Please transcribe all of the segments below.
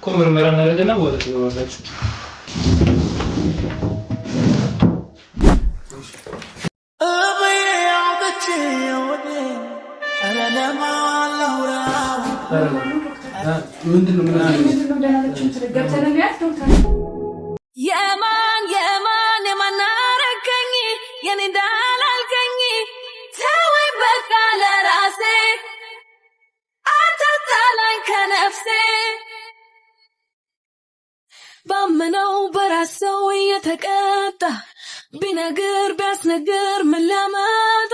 ኮምር መራና ለደና ወደ ወራች ምንድነው የማን አረከኝ የኔ እንዳላልከኝ ተወኝ በቃ ለራሴ አታጣላኝ ከነፍሴ ባመነው በራስ ሰው እየተቀጣ ቢነግር ቢያስነግር ምን ሊያመጣ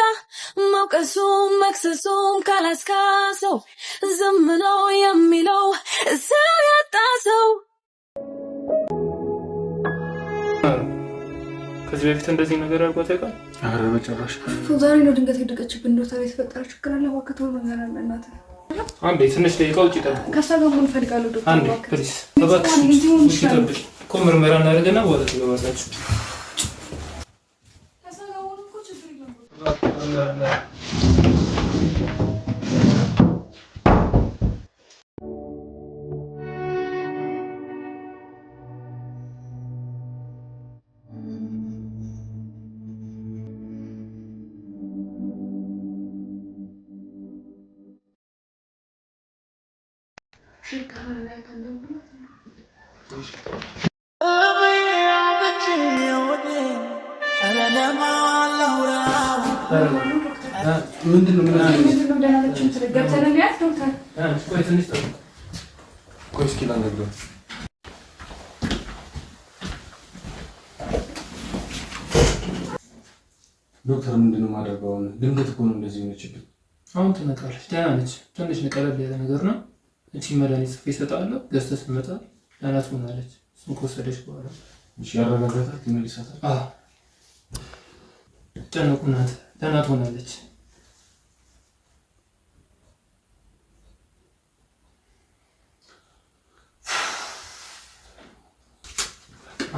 መውቀሱም መክሰሱም ካላስካሰው ዝም ነው የሚለው ሰው ያጣ ሰው። ከዚህ በፊት እንደዚህ ነገር አልኳት ያውቃል? ኧረ በጭራሽ። ዛሬ ነው ድንገት የደቀችብን። ዶክተር የተፈጠረ ችግር አለ። ዋከተው ነገር አለ። እናት አንዴ ትንሽ ደቂቃ ውጪ ጠብቅ። ከሳጋው ምን ፈልጋለሁ ዶክተር? አንዴ ፕሊዝ እባክሽ ውጪ ጠብቅ። እኮ ምርመራ እናደርግና ወደ ትገባላችሁ። ከሳጋው እኮ ችግር የለም። ምንድነው ዶክተር ምንድነው ማድረገው? ድንገት እኮ ነው እንደዚህ ሆነችብኝ። አሁን ትነቃለች፣ ደህና ነች። ትንሽ ቀለል ያለ ነገር ነው። እቺ መድኃኒት ጽፌ እሰጥሃለሁ። ገዝተህ ስትመጣ ደህና ትሆናለች። እሱን ከወሰደች በኋላ እሺ፣ ያረጋጋታል፣ ይመልሳታል። አዎ፣ ጨነቁ ናት፣ ደህና ትሆናለች።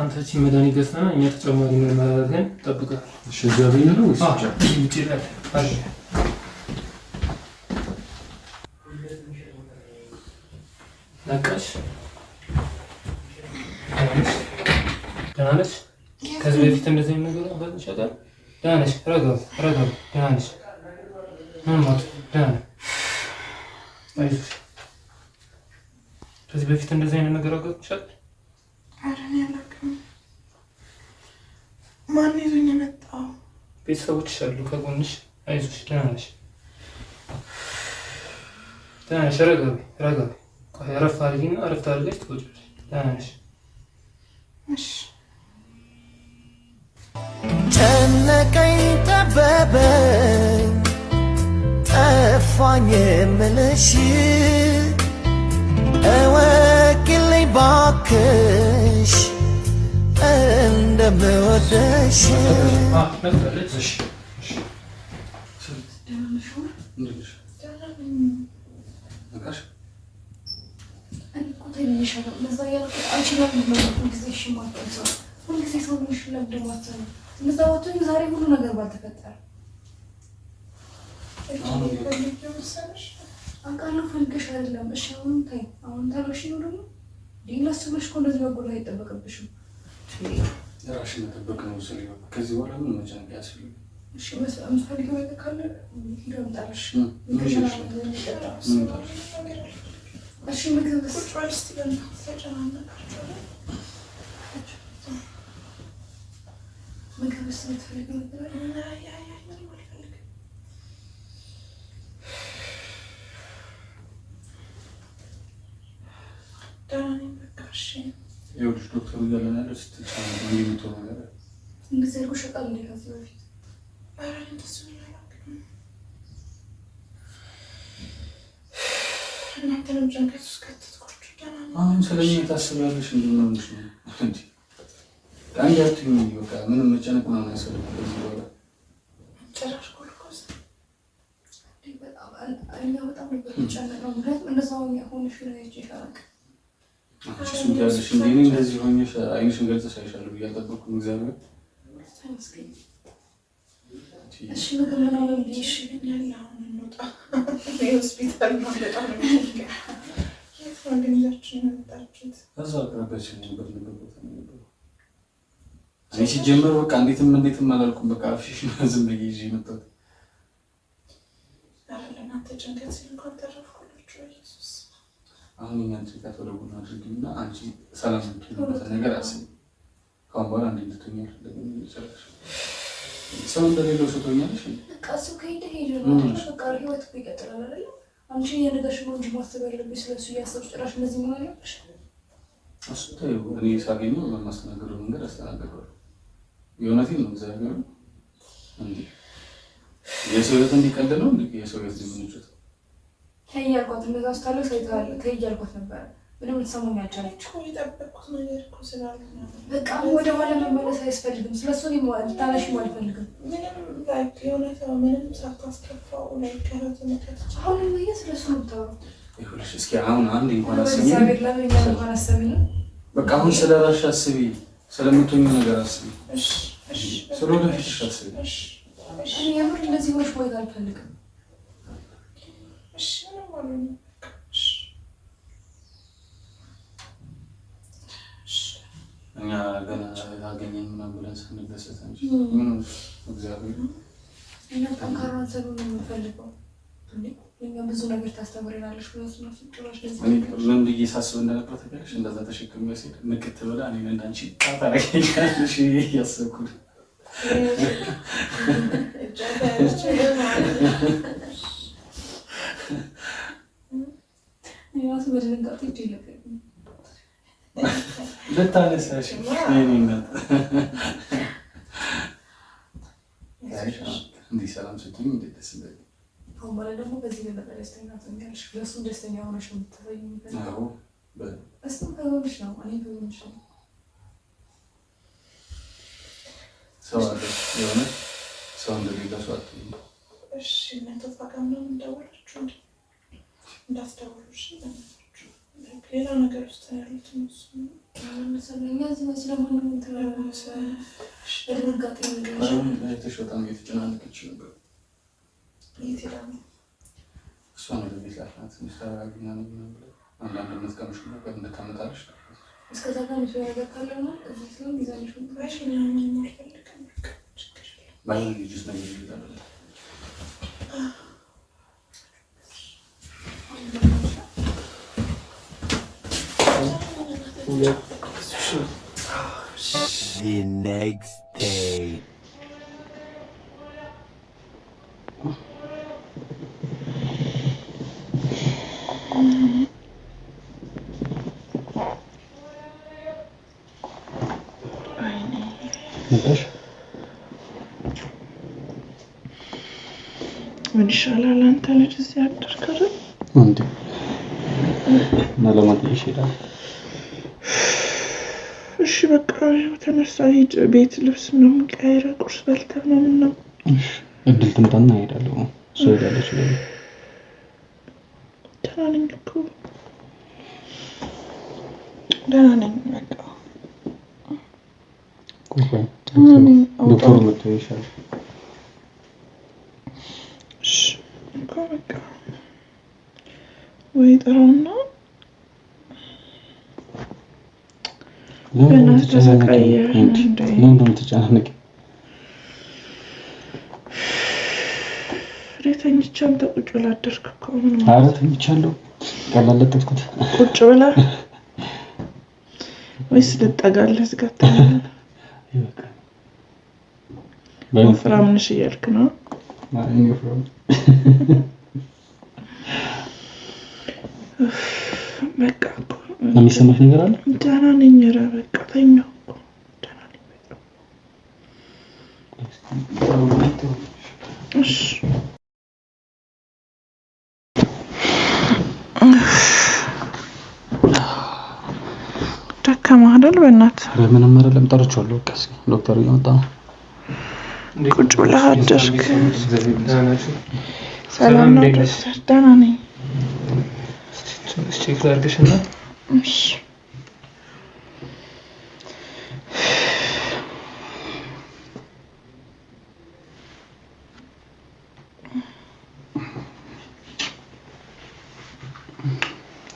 አንተ እቺ መድኃኒት ገዝተና እኛ ተጨማሪ ምርመራ አድርገን እንጠብቃለን። እሺ፣ እዚያ ቤት ነው ወይስ ብቻ? ውጪ ላይ አይ ነቃሽ? ደህና ነሽ? ከዚህ በፊት እንደዚህ ነገር አጋጥሞሽ ያውቃል? ደህና ነሽ? ረጋ ደህና ነሽ? ምንም ደህና ነሽ? አይዞሽ። ከዚህ በፊት እንደዚህ አይነት ነገር አጋጥሞሽ ያውቃል? ኧረ እኔ አላውቅም። ማን ይዞኝ የመጣው? ቤተሰቦችሽ አሉ ከጎንሽ። አይዞሽ፣ ደህና ነሽ? ደህና ነሽ? ረጋ በይ። እረፍት አድርጊና እረፍት አድርገሽ ትወጪያለሽ። ደህና ነሽ? እሺ። ጨነቀኝ ጠበበኝ ጠፋኝ የምልሽ እወቂልኝ ባክሽ እንደምወደሽ። ዛሬ ሁሉ ነገር ባልተፈጠረ አውቃለሁ። ፈልገሽ አይደለም። እሺ አሁን ታይ። አሁን ታገሽ ነው ደግሞ ሌላ ስብሽ እኮ እንደዚህ በጎላ አይጠበቅብሽም። ራስሽን መጠበቅ ነው ስለዚህ ከዚህ በኋላ ምን መጨነቅ ያስፈልጋል? እሺ የምትፈልጊው ነገር ካለ ሂድ አምጣልሽ። እሺ ምግብ ምግብ የምትፈልጊው ነገር ይኸውልሽ ዶክተሩ እያለን ያለው ስትጫማ የሚመጣው ነገር እንደዚህ አድርጎ ሸቃል እንደ ከዚህ በፊት እናንተንም ጭንቀት ውስጥ ከተትኳችሁ። አሁን ስለኛ ታስቢያለሽ? እንደሆነ ነው እንዴ? አንድ አትይኝ። በቃ ምንም መጨነቅ ምናምን አያስፈልግም። ከዚህ በኋላ ጭራሽ ኮልኮስ በጣም ነው ምክንያቱም እንደዛ ሆነሽ ነው ይችላል። እሱን ያለሽ እንዴ? እንደዚህ ሆነሽ አይንሽን ገልጸሽ አይሻለሁ ብዬ አልጠበቅኩም። እግዚአብሔር እሺ ምግብ ምናምን ይሽልኛል። አሁን እንውጣ። ሆስፒታል ነው በጣም ነው ነው ግን ይዛችሁ መጣችሁት? እዛ አቅራቢያችን ነበር ቦታ ነበር። እኔ ሲጀመር በቃ እንዴትም አላልኩም። በቃ አፍሽሽ ዝም ብዬ ይዤ መጣሁ። ለእናንተ ጭንቀት ሲል እንኳን ተረፍኩላችሁ። ኢየሱስ አሁን እኛን ጭንቀት ወደ ጎን አድርጊና አንቺ ሰላም የምትሆንበት ነገር አስቢ። ካሁን በኋላ እንድትሆኝ አልፈልግም። ይጨርሽ ሰው እንደሌለው ሰው ትሆኛለሽ። በቃ እሱ ከሄደ ሄደ ነው። በቃ ህይወት ይቀጥላል አይደል? አንቺ የነገርሽ ነው እንጂ ማሰብ ያለብሽ ስለሱ እያሰብሽ ጭራሽ እንደዚህ መሆን አለብሽ። እሱ ተይው። እኔ ሳገኘው በማስተናገዱ መንገድ አስተናግደዋለሁ። የእውነቴን ነው። እግዚአብሔር እንዴ የሰው ህይወት እንዲቀልድ ነው እንዴ? የሰው ህይወት ሊሆንበት ተይ ያልኳት እንደዛ ስታለው ሳይታለ ተይ ያልኳት ነበር። ምንም ልትሰማኝ አልቻለች። የጠበቅኩት ነገር እኮ ስላለ በቃ ወደ ኋላ መመለስ አያስፈልግም። ስለሱ ልታነሺም አልፈልግም። ምንም ሳታስከፋው ላይ ከረት መከት አሁን ነው ስለሱ ነው የምታወራው። ይኸውልሽ እስኪ አሁን አንድ እንኳን አስቢ። እግዚአብሔር ለምን እኛን እንኳን አሰቢ ነው። በቃ አሁን ስለራስሽ አስቢ፣ ስለምትሆኚው ነገር አስቢ፣ ስለወደፊትሽ አስቢ። እኔ የምር እንደዚህ ሆነሽ ማየት አልፈልግም። እሺ ምንም አልሆንም። እኛ ገና ያገኘን ምናምን ብለን ስንደሰት እንጂ ምንም እግዚአብሔር እኛ ጠንካራ ሰው ነው የምንፈልገው። እኛ ብዙ ነገር ታስተምረናለሽ ብለሽ ነው ፍቅራሽ ለዚህ ምን ብዬ ሳስብ እንደነበር ተገለሽ እንደዛ ተሸክም ያሲል ንክት ብላ እኔ እንዳንቺ ታታረጋለሽ እያሰብኩ ያው በድንጋጤ ይለቀቅ ለታነሳሽ የኔነት እንዲህ ሰላም ስትኝ እንዴት ደስ ይላል። አሁን ማለት ደግሞ በዚህ በበለጠ ደስተኛ ትሆኛለሽ። ለሱ ደስተኛ ሆነሽ ነው የምትፈይኝ። አዎ እሱ ከሆነሽ ነው እኔ ከሆነሽ ነው ሰው አለ የሆነ ሰው እንደሌላ ሰው አትይም። እሺ እናንተ ታውቃም ነው እንደወራችሁ እንዳትደውሉሽ ሌላ ነገር ውስጥ ያሉት እነሱ መሰለኛ ስለማንም ተራራሰ ድንጋጤ ነው በጣም እየተጨናነቀች ነበር። ይሄዳል እሷ ነው ለቤት ላፍናት ምሳራግና ነው ብለው አንዳንድ መስቀምሽ ነገር እንደታመጣለሽ እስከዛ ጋር ነው ነገር ካለ ነው እዚህ ስለምን ይዛልሽ ነው ባሽ ነው ምን ፈልከም ባይ ልጅስ ነገር ይላል The next day. ምን ይሻላል አንተ ልጅ እዚህ አደርክ አይደል እንዴ ማለማት ይችላል። እሺ በቃ ተነሳ ሂድ ቤት ልብስ ምናምን ቀይረ ቁርስ በልተህ ምናምን ነው። እሺ እድል ትምጣና እሄዳለሁ። እሱ ሄዳለች ለምን ደህና ነኝ እኮ ደህና ነኝ በቃ ቆይ ዶክተሩ መጥቶ ይሻላል። እሺ እኮ በቃ ወይ ጥራውና ለምን ተጨናነቂ? ተኝቼ አንተ ቁጭ ብላ አደርክ እኮ ምን ማለት? ኧረ ተኝቻለሁ። ቀላለጥኩት ቁጭ ብላ ወይስ ልጠጋለህ? ዝጋታ ይበቃ ወፍራም ነሽ እያልክ ነው? ማን ወፍራም? በቃ የሚሰማሽ ነገር አለ? ደህና ነኝ። ኧረ በቃ ተኛው እኮ ደህና ነኝ በቃ። እሺ ደከመህ አይደል? በእናትህ ኧረ ምንም አይደለም። ጠርቼዋለሁ። በቃ እስኪ ዶክተሩ እየመጣ ነው። ቁጭ ብለህ አደርክ? ሰላም ነው ዶክተር? ደህና ነኝ። እስቲ ላድርግሽና እሺ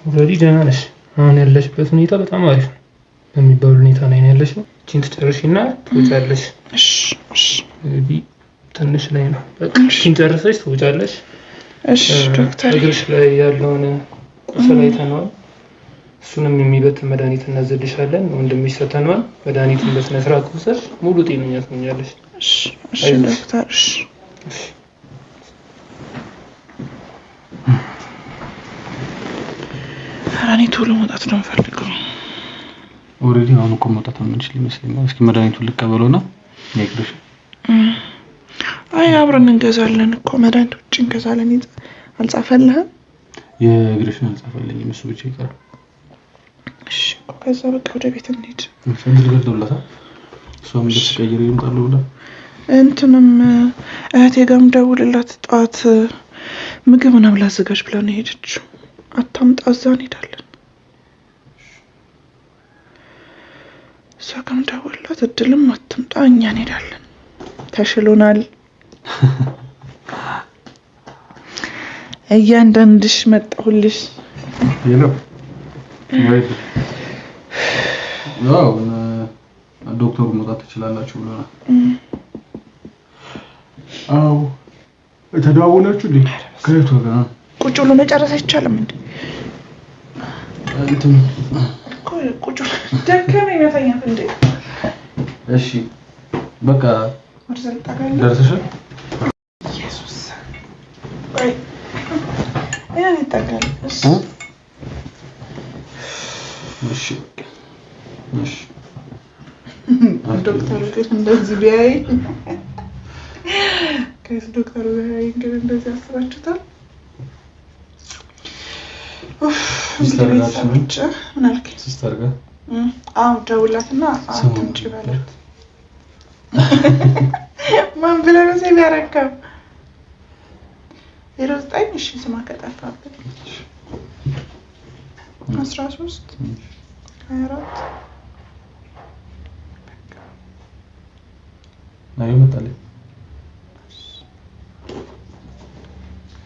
ኦልሬዲ ደህና ነሽ። አሁን ያለሽበት ሁኔታ በጣም አሪፍ ነው በሚባል ሁኔታ ላይ ነው ያለሽ ነው። እቺን ትጨርሺና ትወጫለሽ። እሺ እሺ ትንሽ ላይ ነው በቃ እቺን ጨርሰሽ ትወጫለሽ። እሺ ዶክተር እግርሽ ላይ ያለውን ቁስል አይተነዋል። እሱንም የሚበትን መድኃኒት እናዘልሻለን። ወንድምሽ ሰተነዋል። መድኃኒቱን በስነ ስርዓት ወስደሽ ሙሉ ጤነኛ ትሆኛለሽ። እሺ እሺ ዶክተር እሺ እኔ ቶሎ መውጣት ነው የምፈልገው። ኦልሬዲ አሁን እኮ መውጣት የምንችል ይመስለኛል። እስኪ መድኃኒቱን ልቀበለውና ነግርሽ። አይ አብረን እንገዛለን እኮ መድኃኒት ውጭ እንገዛለን። አልጻፈልህም? የእግርሽን አልጻፈልኝም። እሱ ብቻ ይቀራል። እሺ ከዛ በቃ ወደ ቤት እንሂድ። ፈንድ ገደውላታ እሷም ልትቀይር ይምጣሉ ብላ እንትንም እህቴ ጋርም ደውልላት ጠዋት ምግብ ምናምን ላዘጋጅ ብላ ነው ሄደችው። አታምጣ እዛ እንሄዳለን። እሷ ጋርም ደውልላት እድልም አትምጣ እኛ እንሄዳለን። ተሽሎናል። እያንዳንድሽ መጣሁልሽ። ሄሎ ወይስ ነው ዶክተሩ መጣት ትችላላችሁ ብለናል። አው ተደዋውላችሁ እንዴ? ከየት ወገን ቁጭ ብሎ መጨረስ አይቻልም እንዴ? እንትን ቁጭ ደከመኝ መተኛት እንዴ? እሺ በቃ ወርዘል ታጋለ ደርሰሻል? ኢየሱስ ወይ ያኔ ታጋለ እሺ እሺ እሺ ዶክተሩ ግን እንደዚህ ቢያይ ከዚህ ዶክተሩ ቢያይ ግን እንደዚህ አስባችሁታል? ሲስተር ጋር ምን አልከኝ? ሲስተር ጋር አዎ ደውላትና አትምጪ በላት። ማን ብለህ ነው ሴቭ ያደረገው? 09 እሺ ስማ ከጠፋብኝ 13 24 አይ መጣለ።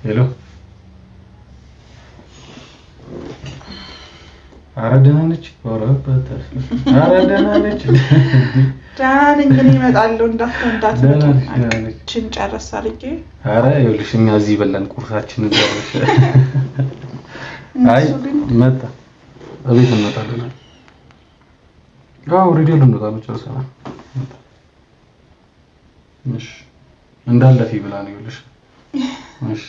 ሄሎ አረደና ነች ወራበት አረደና ነች ዳን እንግዲህ ይመጣሉ እንዳትመጣ ችን ጨርሳ አድርጌ አረ ይኸውልሽ እኛ እዚህ በላን ቁርሳችንን ጨርሽ። አይ መጣ እቤት እንመጣለን። ኦልሬዲ ልንወጣለን ጨርሰናል። እሺ እንዳለፊ ብላ ነው ይኸውልሽ። እሺ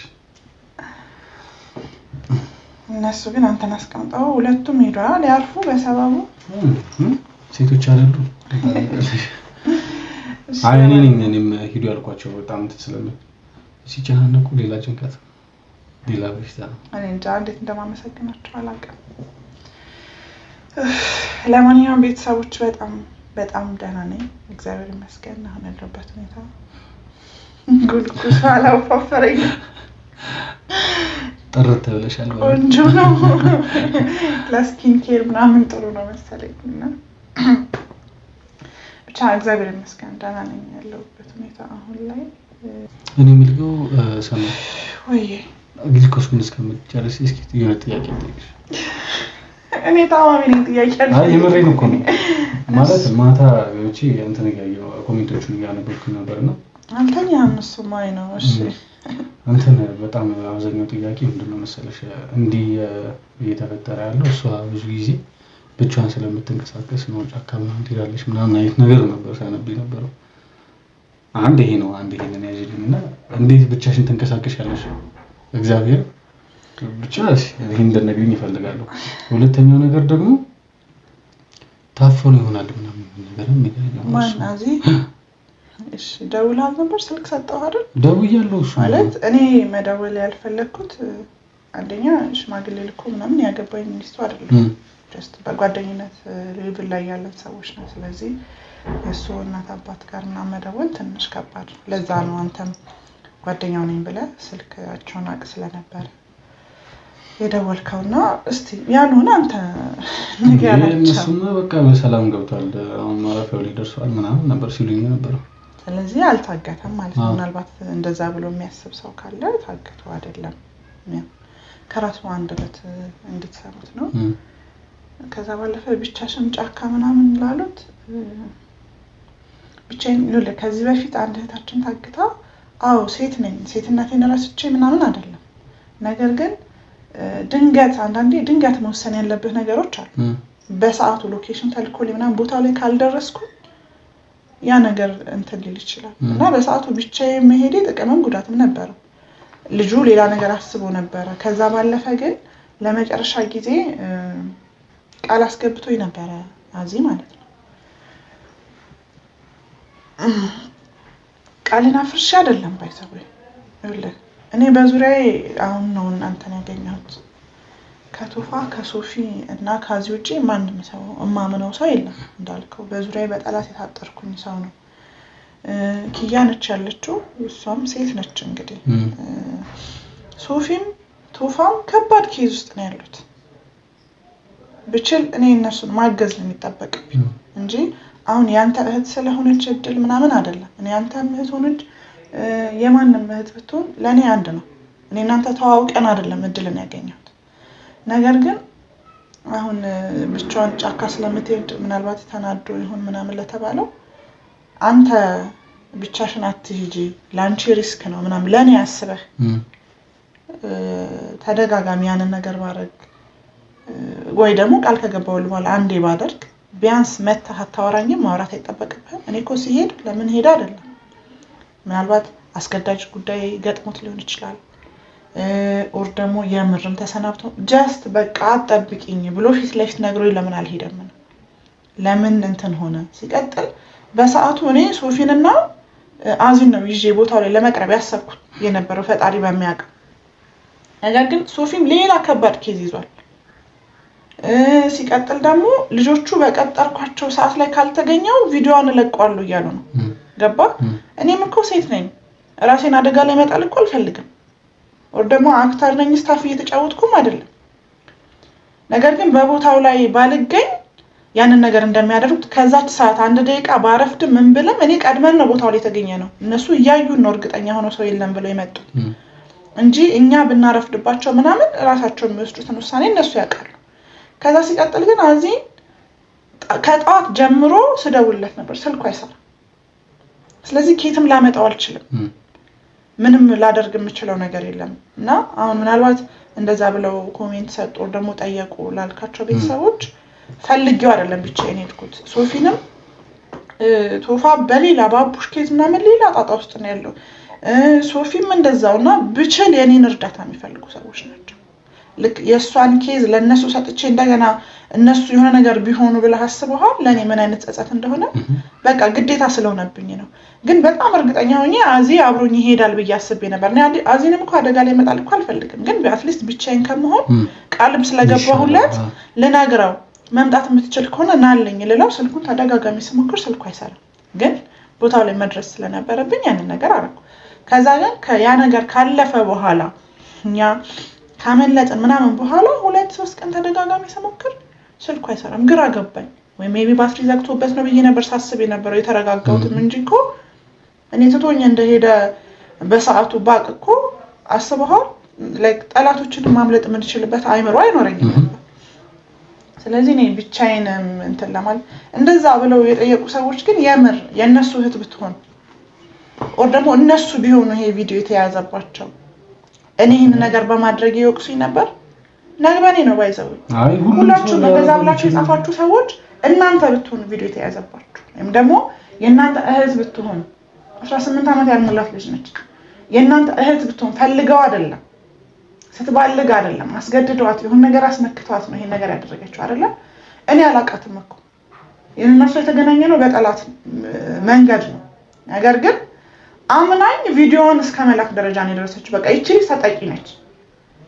እነሱ ግን አንተን አስቀምጠው ሁለቱም ሄደዋል ያርፉ በሰባቡ ሴቶች አይደሉ? አይ እኔም ሂዱ ያልኳቸው በጣም ስለምን ሲጨናነቁ ሌላ ጭንቀት ሌላ በሽታ ነው። እኔ እንጃ እንዴት እንደማመሰግናቸው አላውቅም። ለማንኛውም ቤተሰቦች በጣም ደህና ነኝ እግዚአብሔር ይመስገን። አሁን ያለሁበት ሁኔታ ጉልጉስ አላወፈረኝ ጥርት ብለሻል። ቆንጆ ነው። ለስኪን ኬር ምናምን ጥሩ ነው መሰለኝና ብቻ እግዚአብሔር ይመስገን ደህና ነኝ ያለሁበት ሁኔታ አሁን ላይ። እኔ የምልከው ሰማ ወይ ግሉኮስን እስከምትጨርሺ እስኪ የሆነ ጥያቄ ልጠይቅሽ። እኔ ታማሚ ነኝ ጥያቄ አለ። አይ የምሬን እኮ ነው ማለት ማታ እቺ እንትን ያየው ኮሜንቶቹን ያነበብኩ ነበርና አንተኛ እነሱ ማይ ነው። እሺ እንትን በጣም አብዛኛው ጥያቄ ምንድነው መሰለሽ እንዲህ እየተፈጠረ ያለው እሷ ብዙ ጊዜ ብቻዋን ስለምትንቀሳቀስ ነው ጫካ ምናምን ትሄዳለች ምናምን አይነት ነገር ነበር ሳነብኝ ነበረው። አንድ ይሄ ነው አንድ ይሄንን ያዥልኝና እንዴት ብቻሽን ትንቀሳቀሻለሽ? እግዚአብሔር ብቻሽ ይሄን እንደነገኝ ይፈልጋሉ። ሁለተኛው ነገር ደግሞ ታፈኑ ይሆናል ምናምን ነገር ነው ማናዚ እሺ ደውላል ነበር ስልክ ሰጠው አይደል? ደውያለሁ እሱ ማለት እኔ መደወል ያልፈለኩት አንደኛ ሽማግሌ ልኮ ምናምን ያገባኝ ሚስቱ አይደለም ጀስት በጓደኝነት ሌቭል ላይ ያለን ሰዎች ነው። ስለዚህ የሱ እናት አባት ጋርና መደወል ትንሽ ከባድ ለዛ ነው አንተም ጓደኛው ነኝ ብለህ ስልካቸውን አቅ ስለነበር የደወልከውና እስቲ ያልሆነ አንተ ንገራቸው። እነሱማ በቃ በሰላም ገብቷል አሁን ማረፊያው ላይ ደርሷል ምናምን ነበር ሲሉኝ ነበር። ስለዚህ አልታገተም ማለት ነው። ምናልባት እንደዛ ብሎ የሚያስብ ሰው ካለ ታገቱ አይደለም ከራሱ አንደበት እንድትሰሩት ነው። ከዛ ባለፈ ብቻሽን ጫካ ምናምን ላሉት ብቻዬን ይኸውልህ ከዚህ በፊት አንድ እህታችን ታግታ አዎ ሴት ነኝ ሴትነቴን ረስቼ ምናምን አይደለም ነገር ግን ድንገት አንዳንዴ ድንገት መወሰን ያለብህ ነገሮች አሉ በሰዓቱ ሎኬሽን ተልኮልኝ ምናምን ቦታው ላይ ካልደረስኩ ያ ነገር እንትን ሊል ይችላል እና በሰዓቱ ብቻዬን መሄዴ ጥቅምም ጉዳትም ነበር ልጁ ሌላ ነገር አስቦ ነበር ከዛ ባለፈ ግን ለመጨረሻ ጊዜ ቃል አስገብቶኝ ነበር አዚ ማለት ነው ቃልን አፍርሼ አይደለም ባይሰው ይኸውልህ እኔ በዙሪያዬ አሁን ነው እናንተን ያገኘሁት ከቶፋ ከሶፊ እና ካዚ ውጪ ማንንም ሰው እማምነው ሰው የለም እንዳልከው በዙሪያዬ በጠላት የታጠርኩኝ ሰው ነው ኪያ ነች ያለችው እሷም ሴት ነች እንግዲህ ሶፊም ቶፋም ከባድ ኬዝ ውስጥ ነው ያሉት ብቻል እኔ እነሱን ማገዝ ነው የሚጠበቅብኝ እንጂ አሁን ያንተ እህት ስለሆነች እድል ምናምን አይደለም እኔ ያንተ እህት ሆነች የማንም እህት ብትሆን ለኔ አንድ ነው እኔ እናንተ ተዋውቀን አይደለም እድልን ያገኘሁት ነገር ግን አሁን ብቻውን ጫካ ስለምትሄድ ምናልባት ተናዶ ይሁን ምናምን ለተባለው አንተ ብቻሽን አትሂጂ ላንቺ ሪስክ ነው ምናምን ለኔ ያስበህ ተደጋጋሚ ያንን ነገር ባረግ ወይ ደግሞ ቃል ከገባው በኋላ አንዴ ባደርግ ቢያንስ መተህ አታወራኝም ማውራት አይጠበቅብህም እኔኮ ሲሄድ ለምን ሄዳ አይደለም ምናልባት አስገዳጅ ጉዳይ ገጥሞት ሊሆን ይችላል ኦር ደግሞ የምርም ተሰናብቶ ጀስት በቃ አጠብቂኝ ብሎ ፊት ለፊት ነግሮኝ ለምን አልሄደም ለምን እንትን ሆነ ሲቀጥል በሰዓቱ እኔ ሶፊንና አዚን ነው ይዤ ቦታው ላይ ለመቅረብ ያሰብኩት የነበረው ፈጣሪ በሚያውቅ ነገር ግን ሶፊም ሌላ ከባድ ኬዝ ይዟል ሲቀጥል ደግሞ ልጆቹ በቀጠርኳቸው ሰዓት ላይ ካልተገኘው ቪዲዮውን ለቀዋለሁ እያሉ ነው ገባ እኔም እኮ ሴት ነኝ ራሴን አደጋ ላይ መጣል እኮ አልፈልግም ወር ደግሞ አክተር ነኝ ስታፍ እየተጫወትኩም አይደለም ነገር ግን በቦታው ላይ ባልገኝ ያንን ነገር እንደሚያደርጉት ከዛች ሰዓት አንድ ደቂቃ ባረፍድ ምን ብለም እኔ ቀድመን ነው ቦታው ላይ ተገኘ ነው እነሱ ያዩን ነው እርግጠኛ ሆኖ ሰው የለም ብለው የመጡት እንጂ እኛ ብናረፍድባቸው ምናምን ራሳቸው የሚወስዱትን ውሳኔ እነሱ ያውቃሉ ከዛ ሲቀጥል ግን አዚ ከጧት ጀምሮ ስደውልለት ነበር ስልኩ አይሰራ ስለዚህ ኬትም ላመጣው አልችልም ምንም ላደርግ የምችለው ነገር የለም እና አሁን ምናልባት እንደዛ ብለው ኮሜንት ሰጡ ደግሞ ጠየቁ ላልካቸው ቤተሰቦች ፈልጌው አይደለም ብቻዬን ሄድኩት ሶፊንም ቶፋ በሌላ ባቡሽ ኬዝ ምናምን ሌላ ጣጣ ውስጥ ነው ያለው ሶፊም እንደዛውና ብቻል የኔን እርዳታ የሚፈልጉ ሰዎች ናቸው ልክ የሷን ኬዝ ለነሱ ሰጥቼ እንደገና እነሱ የሆነ ነገር ቢሆኑ ብለህ አስበሃል ለኔ ምን አይነት ጸጸት እንደሆነ በቃ ግዴታ ስለሆነብኝ ነው ግን በጣም እርግጠኛ ሆኜ አዚ አብሮኝ ይሄዳል በያስብ ነበር ነው አዚንም እኮ አደጋ ላይ መጣል እኮ አልፈልግም ግን በአትሊስት ብቻዬን ከመሆን ቃልም ስለገባሁለት ለናግራው መምጣት የምትችል ከሆነ ናልኝ ለለው ስልኩን ተደጋጋሚ ስሞክር ስልኩ አይሰራም ግን ቦታው ላይ መድረስ ስለነበረብኝ ያንን ነገር አረኩ ከዛ ግን ያ ነገር ካለፈ በኋላ እኛ ካመለጠን ምናምን በኋላ 2-3 ቀን ተደጋጋሚ ስሞክር ስልኩ አይሰራም ግራ ገባኝ ወይ ሜቢ ባትሪ ዘግቶበት ነው ብዬ ነበር ሳስብ የነበረው የተረጋጋሁት እንጂኮ እኔ ተቶኝ እንደሄደ በሰዓቱ ባቅኮ አስበሃል ላይክ ጠላቶችን ማምለጥ የምንችልበት አይምሮ አይኖርኝም ስለዚህ እኔ ብቻዬን እንትን ለማለት እንደዛ ብለው የጠየቁ ሰዎች ግን የምር የነሱ እህት ብትሆን ኦር ደግሞ እነሱ ቢሆኑ ይሄ ቪዲዮ የተያዘባቸው እኔ ይሄን ነገር በማድረግ ይወቅሱኝ ነበር ነገበኔ ነው ባይዘው ሁላችሁ በዛ ብላችሁ የጻፋችሁ ሰዎች እናንተ ብትሆኑ ቪዲዮ የተያዘባችሁ ወይም ደግሞ የእናንተ እህት ብትሆን 18 አመት ያልሞላት ልጅ ነች የእናንተ እህት ብትሆን ፈልገው አይደለም ስትባልግ አይደለም አስገድዷት የሆነ ነገር አስመክቷት ነው ይሄ ነገር ያደረገችው አይደለም እኔ አላቃትም እኮ የነሱ የተገናኘነው በጠላት መንገድ ነው ነገር ግን አምናኝ ቪዲዮውን እስከመላክ ደረጃ ነው ደረሰችው በቃ እቺ ተጠቂ ነች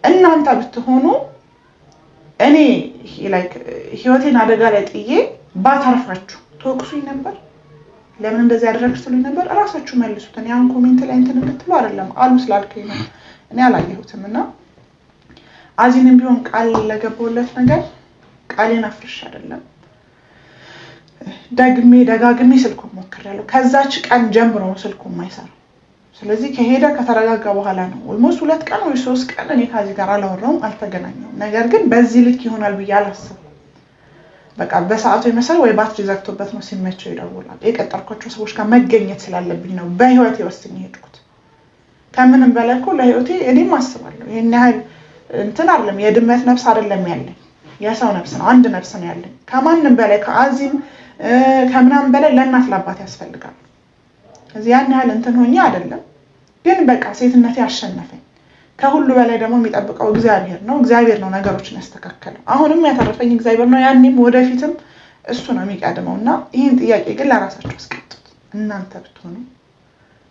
እናንተ ብትሆኑ እኔ ላይክ ህይወቴን አደጋ ላይ ጥዬ ባታርፋችሁ ተወቅሱኝ ነበር ለምን እንደዚህ ያደረግሽልኝ ነበር ራሳችሁ መልሱት እኔ አሁን ኮሜንት ላይ እንትን እንድትሉ አይደለም አሉ ስላልከኝ ነው እኔ አላየሁትምና አዚንም ቢሆን ቃል ለገባውለት ነገር ቃሌን አፍርሽ አይደለም ደግሜ ደጋግሜ ስልኩን ሞክሬያለሁ ከዛች ቀን ጀምሮ ስልኩን ማይሰራ ስለዚህ ከሄደ ከተረጋጋ በኋላ ነው ኦልሞስት 2 ቀን ወይ 3 ቀን እኔ ከዚህ ጋር አላወራውም አልተገናኘውም። ነገር ግን በዚህ ልክ ይሆናል ብዬ አላሰብኩም። በቃ በሰዓቱ ይመስል ወይ ባትሪ ዘግቶበት ነው ሲመቸው ይደውላል። የቀጠርኳቸው ሰዎች ጋር መገኘት ስላለብኝ ነው በህይወቴ ወስኜ ሄድኩት። ከምንም በላይ እኮ ለህይወቴ እኔም አስባለሁ ይሄን ያህል እንትን አይደለም የድመት ነፍስ አይደለም ያለኝ የሰው ነፍስ ነው አንድ ነፍስ ነው ያለኝ። ከማንም በላይ ከአዚም ከምናምን በላይ ለእናት ለአባት ያስፈልጋል። እዚህ ያን ያህል እንትን ሆኜ አይደለም ግን በቃ ሴትነቴ አሸነፈኝ። ከሁሉ በላይ ደግሞ የሚጠብቀው እግዚአብሔር ነው። እግዚአብሔር ነው ነገሮችን ያስተካከለው። አሁንም ያተረፈኝ እግዚአብሔር ነው። ያኔም ወደፊትም እሱ ነው የሚቀድመውና ይሄን ጥያቄ ግን ለራሳችሁ አስቀምጡት። እናንተ ብትሆኑ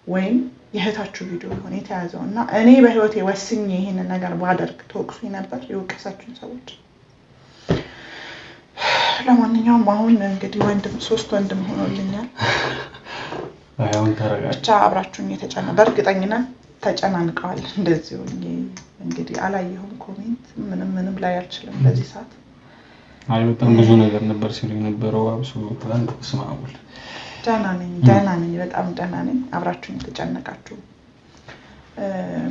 ወይም የእህታችሁ ቪዲዮ ሆነ የተያዘውና እኔ በህይወቴ ወስኜ ይሄንን ነገር ባደርግ ተወቅሱኝ ነበር የወቀሳችሁኝ ሰዎች። ለማንኛውም አሁን እንግዲህ ወንድም 3 ወንድም ሆኖልኛል። አሁን ተረጋግጣ ብቻ አብራችሁኝ የተጨናነቀ በእርግጠኝነት ተጨናንቀዋል። እንደዚህ ሆኜ እንግዲህ አላየሁም ኮሜንት ምንም ላይ አልችልም በዚህ ሰዓት። አይ በጣም ብዙ ነገር ነበር ሲሉ የነበረው አብሶ ትላንት ስማውል ደህና ነኝ በጣም ደህና ነኝ። አብራችሁኝ የተጨነቃችሁ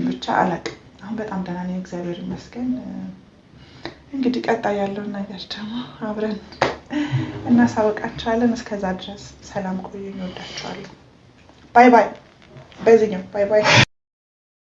ብቻ አላቅም። አሁን በጣም ደህና ነኝ እግዚአብሔር ይመስገን። እንግዲህ ቀጣይ ያለውን ነገር ደግሞ አብረን እናሳውቃችኋለን። እስከዛ ድረስ ሰላም ቆዩኝ። እወዳችኋለሁ። ባይ ባይ። በዚህኛው ባይ ባይ